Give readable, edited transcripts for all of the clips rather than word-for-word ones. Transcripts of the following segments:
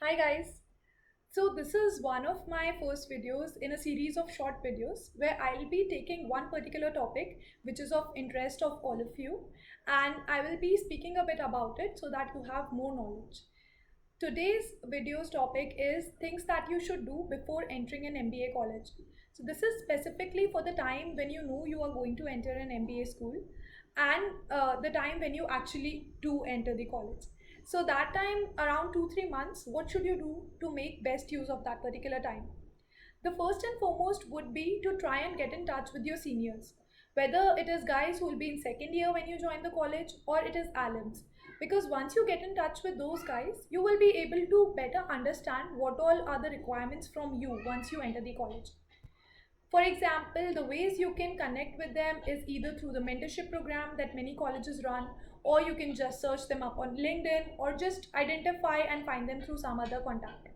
Hi guys. So this is one of my first videos in a series of short videos where I'll be taking one particular topic which is of interest of all of you, and I will be speaking a bit about it so that you have more knowledge. Today's video's topic is things that you should do before entering an MBA college. So this is specifically for the time when you know you are going to enter an MBA school and the time when you actually do enter the college. So that time around 2-3 months, what should you do to make best use of that particular time? The first and foremost would be to try and get in touch with your seniors, whether it is guys who will be in second year when you join the college or it is alums. Because once you get in touch with those guys, you will be able to better understand what all are the requirements from you once you enter the college. For example, the ways you can connect with them is either through the mentorship program that many colleges run, or you can just search them up on LinkedIn, or just identify and find them through some other contact.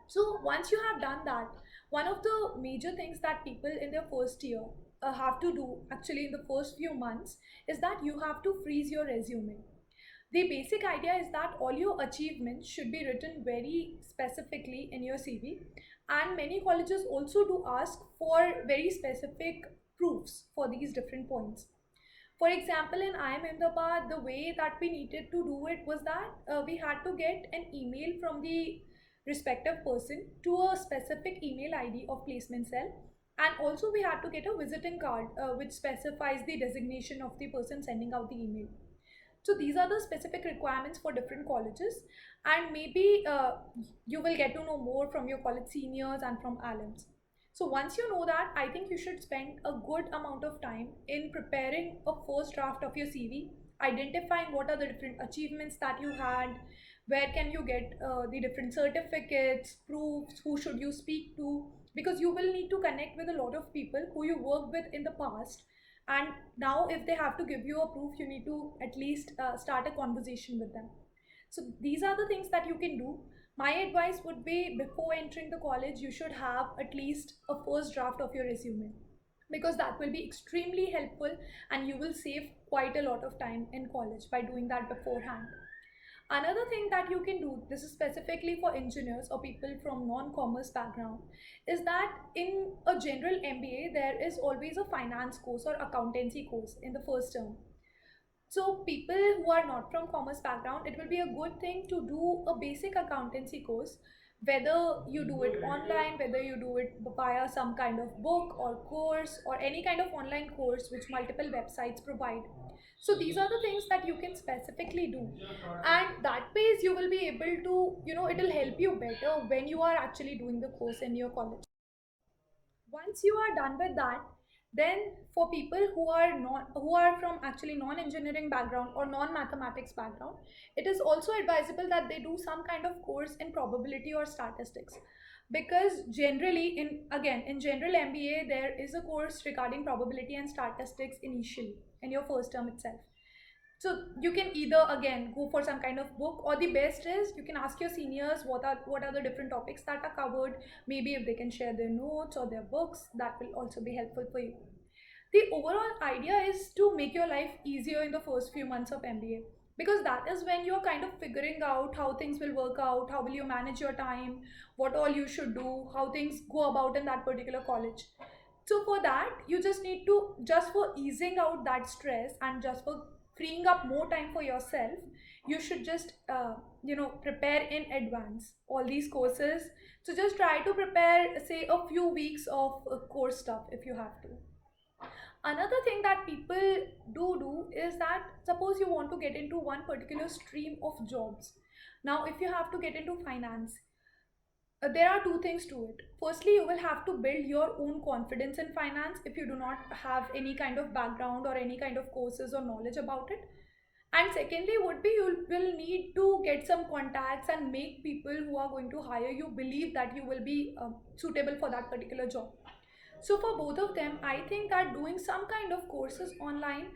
So once you have done that, one of the major things that people in their first year have to do actually in the first few months is that you have to freeze your resume. The basic idea is that all your achievements should be written very specifically in your CV, and many colleges also do ask for very specific proofs for these different points. For example, in IIM Ahmedabad, the way that we needed to do it was that we had to get an email from the respective person to a specific email ID of placement cell, and also we had to get a visiting card which specifies the designation of the person sending out the email. So these are the specific requirements for different colleges, and maybe you will get to know more from your college seniors and from alums. So once you know that, I think you should spend a good amount of time in preparing a first draft of your CV, identifying what are the different achievements that you had, where can you get the different certificates, proofs, who should you speak to, because you will need to connect with a lot of people who you worked with in the past, and now if they have to give you a proof, you need to at least start a conversation with them. So these are the things that you can do. My advice would be, before entering the college you should have at least a first draft of your resume, because that will be extremely helpful and you will save quite a lot of time in college by doing that beforehand. Another thing that you can do, this is specifically for engineers or people from non-commerce background, is that in a general MBA, there is always a finance course or accountancy course in the first term. So people who are not from commerce background, it will be a good thing to do a basic accountancy course, whether you do it online, whether you do it via some kind of book or course or any kind of online course which multiple websites provide. So these are the things that you can specifically do, and that ways you will be able to, it will help you better when you are actually doing the course in your college. Once you are done with that, then for people who are from actually non-engineering background or non-mathematics background, it is also advisable that they do some kind of course in probability or statistics, because generally in general MBA there is a course regarding probability and statistics initially in your first term itself. So you can either again go for some kind of book, or the best is you can ask your seniors what are the different topics that are covered. Maybe if they can share their notes or their books, that will also be helpful for you. The overall idea is to make your life easier in the first few months of MBA, because that is when you're kind of figuring out how things will work out, how will you manage your time, what all you should do, how things go about in that particular college. So for that, you just need to, just for easing out that stress and just for freeing up more time for yourself, you should just prepare in advance all these courses. So just try to prepare, say, a few weeks of course stuff if you have to. Another thing that people do is that, suppose you want to get into one particular stream of jobs. Now if you have to get into finance, there are two things to it. Firstly, you will have to build your own confidence in finance if you do not have any kind of background or any kind of courses or knowledge about it. And secondly would be, you will need to get some contacts and make people who are going to hire you believe that you will be suitable for that particular job. So for both of them, I think that doing some kind of courses online,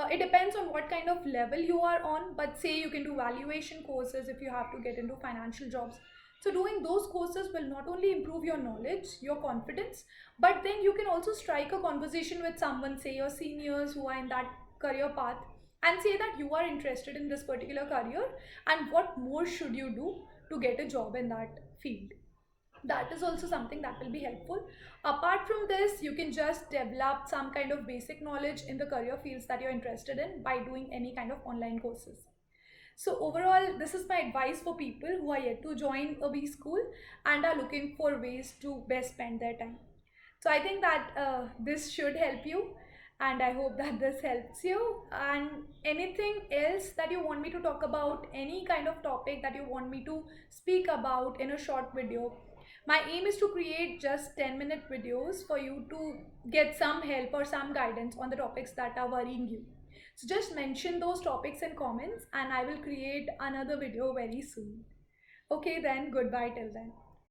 it depends on what kind of level you are on, but say you can do valuation courses if you have to get into financial jobs. So doing those courses will not only improve your knowledge, your confidence, but then you can also strike a conversation with someone, say your seniors who are in that career path, and say that you are interested in this particular career and what more should you do to get a job in that field. That is also something that will be helpful. Apart from this, you can just develop some kind of basic knowledge in the career fields that you're interested in by doing any kind of online courses. So overall, this is my advice for people who are yet to join a B school and are looking for ways to best spend their time. So I think that this should help you, and I hope that this helps you. And anything else that you want me to talk about, any kind of topic that you want me to speak about in a short video, my aim is to create just 10-minute videos for you to get some help or some guidance on the topics that are worrying you. So just mention those topics in comments and I will create another video very soon. Okay then, goodbye till then.